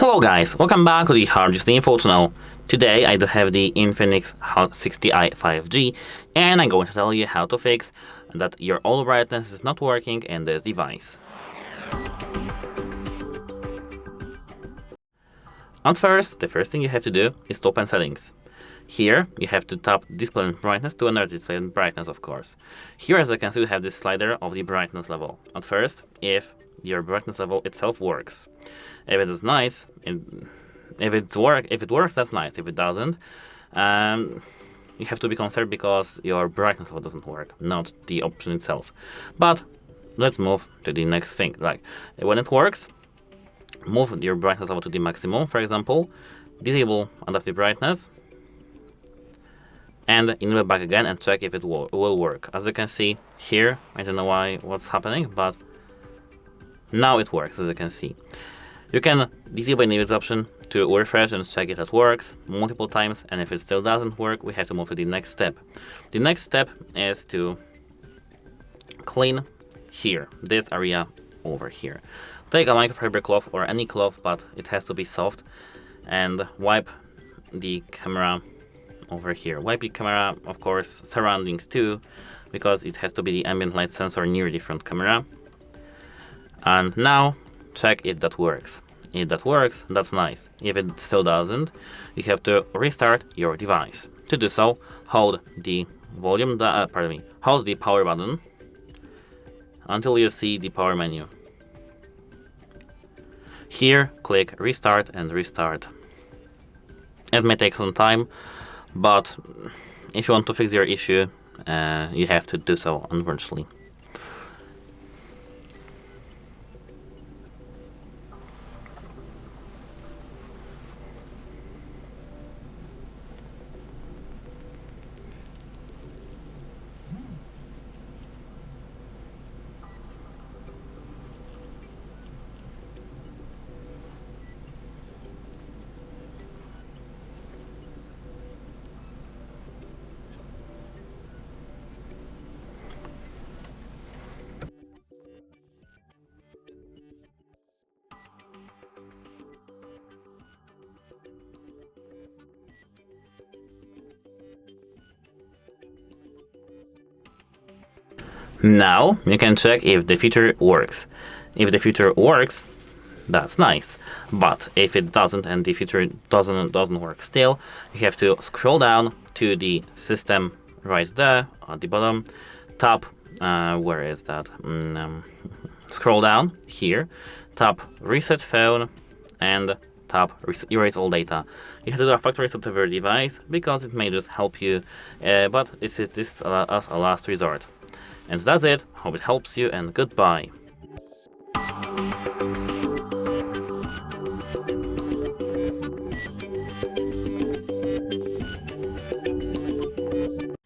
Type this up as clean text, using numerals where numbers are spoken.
Hello guys, welcome back to the HardReset.Info channel. Today I do have the INFINIX Hot 60i 5G and I'm going to tell you how to fix that your all brightness is not working in this device. At first, the first thing you have to do is to open settings. Here you have to tap display and brightness to enter display and brightness, of course. Here, as you can see, you have this slider of the brightness level. At first, if your brightness level itself works. If it is nice, if it works, that's nice. If it doesn't, you have to be concerned because your brightness level doesn't work, not the option itself. But let's move to the next thing. Like when it works, move your brightness level to the maximum. For example, disable adaptive brightness, and enable back again and check if it will work. As you can see here, I don't know what's happening, but now it works, as you can see. You can disable enable this option to refresh and check if that works multiple times, and if it still doesn't work, we have to move to the next step. The next step is to clean here, this area over here. Take a microfiber cloth or any cloth, but it has to be soft, and wipe the camera over here. Wipe the camera, of course, surroundings too, because it has to be the ambient light sensor near the front camera. And now check if that works. If that works, that's nice. If it still doesn't, you have to restart your device. To do so, hold the hold the power button until you see the power menu. Here, click restart and restart. It may take some time, but if you want to fix your issue, you have to do so, unfortunately. Now you can check if the feature works. If the feature works, that's nice. But if it doesn't and the feature doesn't work still, you have to scroll down to the system right there at the bottom. Tap where is that? Scroll down here. Tap reset phone and tap erase all data. You have to do a factory reset of your device because it may just help you, but this is as a last resort. And that's it. Hope it helps you, and goodbye.